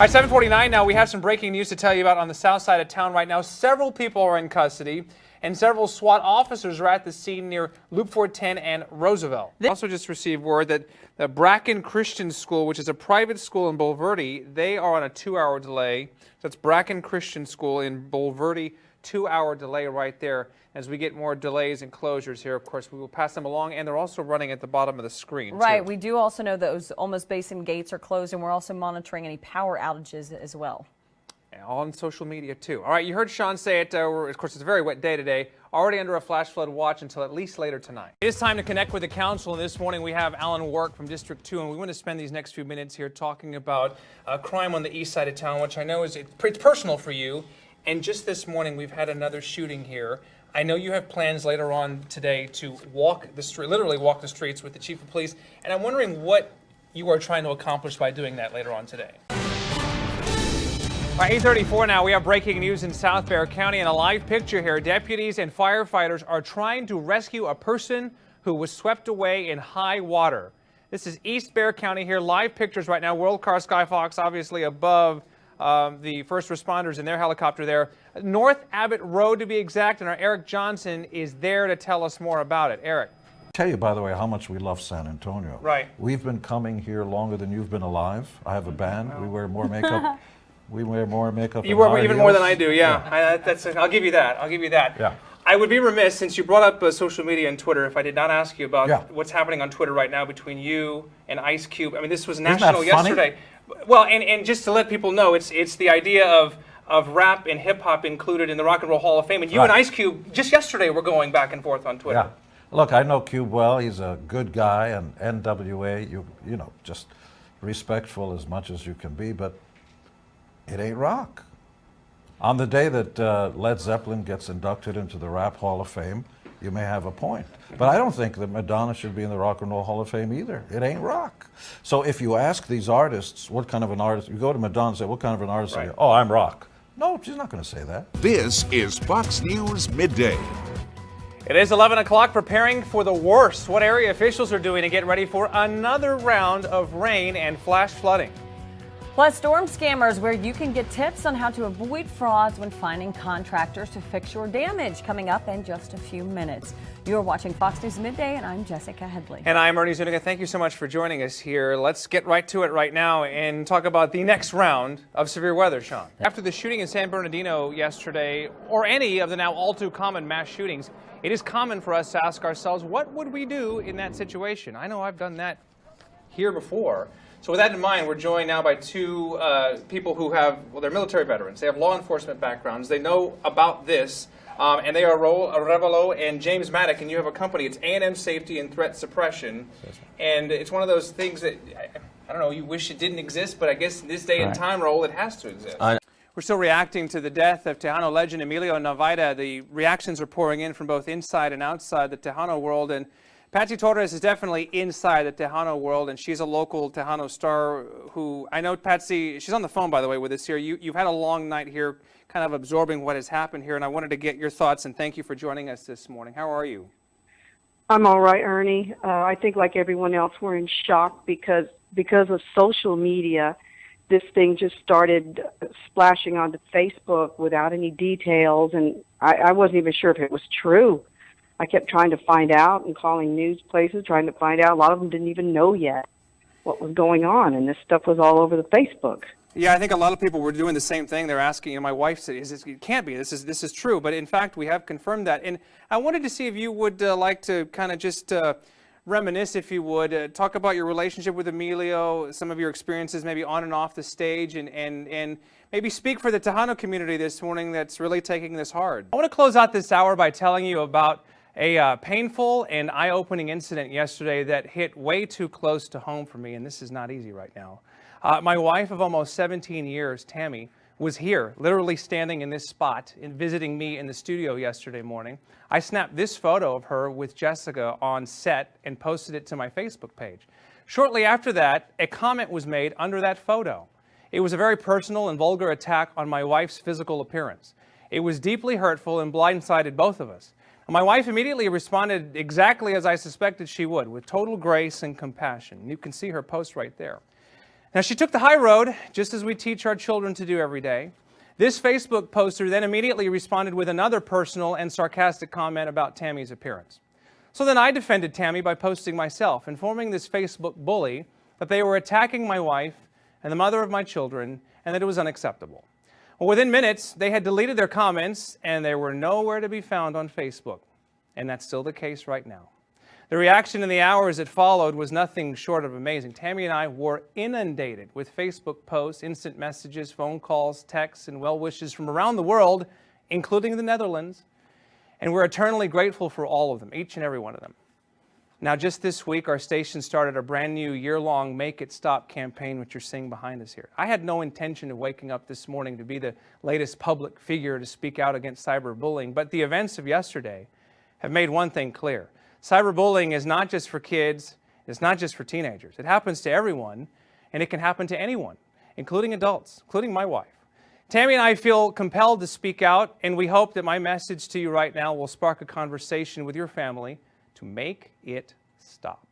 All right, 7:49 now. We have some breaking news to tell you about on the south side of town right now. Several people are in custody, and several SWAT officers are at the scene near Loop 410 and Roosevelt. They also just received word that the Bracken Christian School, which is a private school in Bulverde, they are on a 2-hour delay. So that's Bracken Christian School in Bulverde, 2-hour delay right there. As we get more delays and closures here, of course, we will pass them along, and they're also running at the bottom of the screen. Right. Too. We do also know those almost basin gates are closed, and we're also monitoring any power outages as well. And all on social media, too. All right, you heard Sean say it. Of course, it's a very wet day today. Already under a flash flood watch until at least later tonight. It is time to connect with the council, and this morning we have Alan Work from District 2, and we want to spend these next few minutes here talking about crime on the east side of town, which I know is it's personal for you. And just this morning, we've had another shooting here. I know you have plans later on today to walk the street, literally walk the streets with the chief of police, and I'm wondering what you are trying to accomplish by doing that later on today. All right, 8:34 now. We have breaking news in South Bexar County, and a live picture here. Deputies and firefighters are trying to rescue a person who was swept away in high water. This is East Bexar County here. Live pictures right now. World Car Skyfox obviously above the first responders in their helicopter there. North Abbott Road, to be exact, and our Eric Johnson is there to tell us more about it. Eric. Tell you, by the way, how much we love San Antonio. Right. We've been coming here longer than you've been alive. I have a band. We wear more makeup. We wear more makeup. You wear even more than I do, yeah. I'll give you that. I'll give you that. Yeah. I would be remiss, since you brought up social media and Twitter, if I did not ask you about what's happening on Twitter right now between you and Ice Cube. I mean, this was national yesterday. Well, and just to let people know, it's the idea of rap and hip hop included in the Rock and Roll Hall of Fame. And you and Ice Cube just yesterday were going back and forth on Twitter. Yeah. Look, I know Cube well. He's a good guy, and NWA, you know, just respectful as much as you can be, but it ain't rock. On the day that Led Zeppelin gets inducted into the Rap Hall of Fame, you may have a point. But I don't think that Madonna should be in the Rock and Roll Hall of Fame either. It ain't rock. So if you ask these artists, what kind of an artist, you go to Madonna and say, what kind of an artist are you? Oh, I'm rock. No, she's not going to say that. This is Fox News Midday. It is 11 o'clock, preparing for the worst. What area officials are doing to get ready for another round of rain and flash flooding. Plus, storm scammers, where you can get tips on how to avoid frauds when finding contractors to fix your damage, coming up in just a few minutes. You're watching Fox News Midday, and I'm Jessica Headley. And I'm Ernie Zuniga. Thank you so much for joining us here. Let's get right to it right now and talk about the next round of severe weather, Sean. After the shooting in San Bernardino yesterday, or any of the now all too common mass shootings, it is common for us to ask ourselves, what would we do in that situation? I know I've done that here before. So with that in mind, we're joined now by two people who have, well, they're military veterans. They have law enforcement backgrounds. They know about this, and they are Raul Arevalo and James Maddock, and you have a company. It's A&M Safety and Threat Suppression, and it's one of those things that, I don't know, you wish it didn't exist, but I guess in this day and time, Raul, it has to exist. We're still reacting to the death of Tejano legend Emilio Navaida. The reactions are pouring in from both inside and outside the Tejano world, and Patsy Torres is definitely inside the Tejano world, and she's a local Tejano star who, I know, Patsy, she's on the phone, by the way, with us here. You've had a long night here kind of absorbing what has happened here, and I wanted to get your thoughts, and thank you for joining us this morning. How are you? I'm all right, Ernie. I think like everyone else, we're in shock because of social media. This thing just started splashing onto Facebook without any details, and I wasn't even sure if it was true. I kept trying to find out and calling news places, trying to find out. A lot of them didn't even know yet what was going on, and this stuff was all over the Facebook. Yeah, I think a lot of people were doing the same thing. They're asking, my wife said, it can't be, this is true. But in fact, we have confirmed that. And I wanted to see if you would like to kind of just reminisce, if you would, talk about your relationship with Emilio, some of your experiences maybe on and off the stage, and maybe speak for the Tejano community this morning that's really taking this hard. I want to close out this hour by telling you about a painful and eye-opening incident yesterday that hit way too close to home for me, and this is not easy right now. My wife of almost 17 years, Tammy, was here, literally standing in this spot and visiting me in the studio yesterday morning. I snapped this photo of her with Jessica on set and posted it to my Facebook page. Shortly after that, a comment was made under that photo. It was a very personal and vulgar attack on my wife's physical appearance. It was deeply hurtful and blindsided both of us. My wife immediately responded exactly as I suspected she would, with total grace and compassion. You can see her post right there. Now, she took the high road, just as we teach our children to do every day. This Facebook poster then immediately responded with another personal and sarcastic comment about Tammy's appearance. So then I defended Tammy by posting myself, informing this Facebook bully that they were attacking my wife and the mother of my children, and that it was unacceptable. Well, within minutes, they had deleted their comments, and they were nowhere to be found on Facebook. And that's still the case right now. The reaction in the hours that followed was nothing short of amazing. Tammy and I were inundated with Facebook posts, instant messages, phone calls, texts, and well wishes from around the world, including the Netherlands. And we're eternally grateful for all of them, each and every one of them. Now, just this week, our station started a brand new year-long Make It Stop campaign, which you're seeing behind us here. I had no intention of waking up this morning to be the latest public figure to speak out against cyberbullying, but the events of yesterday have made one thing clear. Cyberbullying is not just for kids, it's not just for teenagers. It happens to everyone, and it can happen to anyone, including adults, including my wife. Tammy and I feel compelled to speak out, and we hope that my message to you right now will spark a conversation with your family to make it stop.